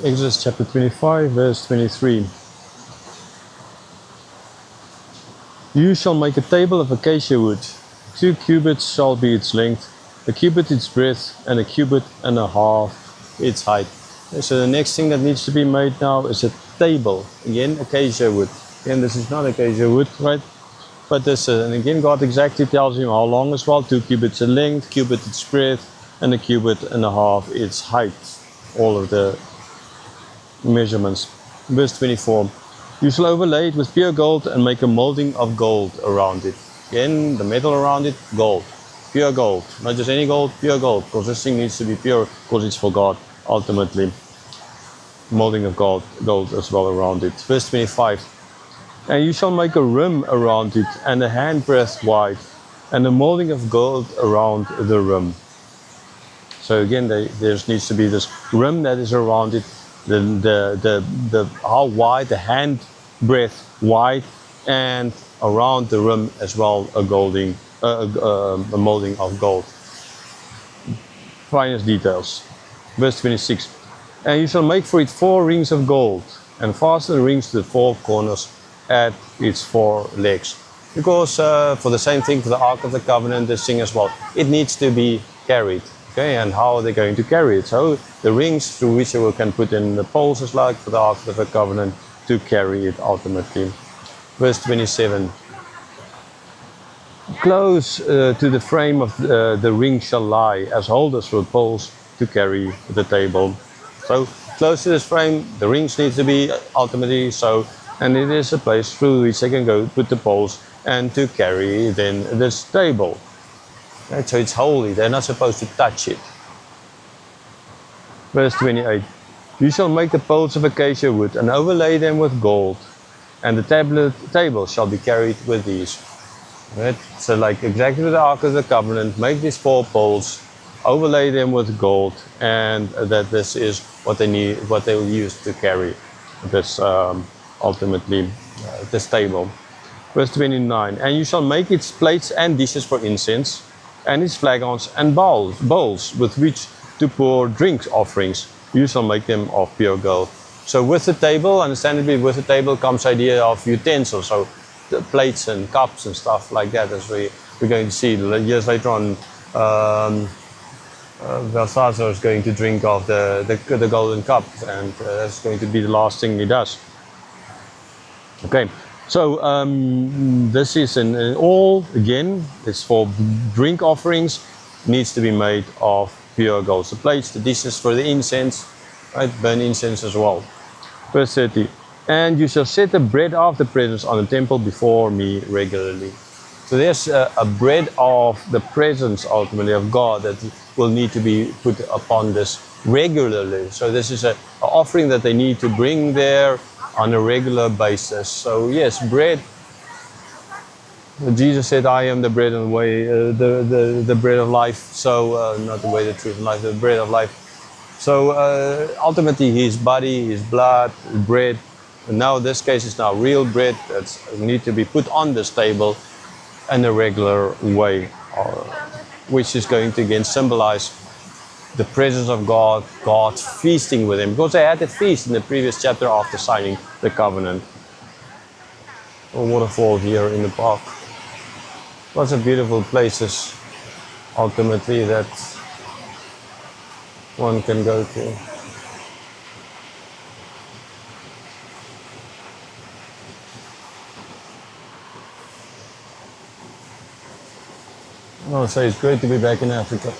Exodus chapter 25, verse 23. You shall make a table of acacia wood. 2 cubits shall be its length, a cubit its breadth, and a cubit and a half its height. So the next thing that needs to be made now is a table. Again, acacia wood. Again, this is not acacia wood, right? But this, and again, God exactly tells him how long as well. 2 cubits in length, cubit its breadth, and a cubit and a half its height. All of the measurements. Verse 24. You shall overlay it with pure gold and make a molding of gold around it. Again, the metal around it, gold. Pure gold. Not just any gold, pure gold. Because this thing needs to be pure because it's for God, ultimately. Molding of gold as well around it. Verse 25. And you shall make a rim around it and a handbreadth wide and a molding of gold around the rim. So again, there needs to be this rim that is around it. The how wide, the hand breadth wide, and around the rim as well a molding of gold. Finest details. Verse 26. And you shall make for it 4 rings of gold, and fasten the rings to the 4 corners at its 4 legs. Because for the same thing for the Ark of the Covenant, this thing as well, it needs to be carried. Okay, and how are they going to carry it? So the rings through which they can put in the poles as like for the Ark of the Covenant to carry it ultimately. Verse 27. Close to the frame of the ring shall lie as holders for poles to carry the table. So close to this frame, the rings need to be ultimately so, and it is a place through which they can go put the poles and to carry then this table. Right, so it's holy, they're not supposed to touch it. Verse 28. You shall make the poles of acacia wood and overlay them with gold, and the table shall be carried with these. Right? So like exactly with the Ark of the Covenant, make these 4 poles, overlay them with gold, and that this is what they need, what they will use to carry this ultimately this table. Verse 29. And you shall make its plates and dishes for incense, and its flagons and bowls with which to pour drink offerings. You shall make them of pure gold. So with the table, understandably with the table comes the idea of utensils, so the plates and cups and stuff like that, as we're going to see years later on. Belshazzar is going to drink of the golden cup, and that's going to be the last thing he does. Okay. So this is in all, again, it's for drink offerings, needs to be made of pure gold. The plates, the dishes for the incense, right, burn incense as well. Verse 30. And you shall set the bread of the presence on the temple before me regularly. So there's a bread of the presence ultimately of God that will need to be put upon this regularly. So this is an offering that they need to bring there on a regular basis. So yes, bread. Jesus said, "I am the bread and the way, the bread of life." So not the way, the truth, and life, the bread of life. So ultimately, His body, His blood, bread. And now this case is now real bread that need to be put on this table in a regular way, which is going to again symbolize the presence of God, God feasting with him, because they had a feast in the previous chapter after signing the covenant. A waterfall here in the park. Lots of beautiful places, ultimately, that one can go to. I want to say it's great to be back in Africa.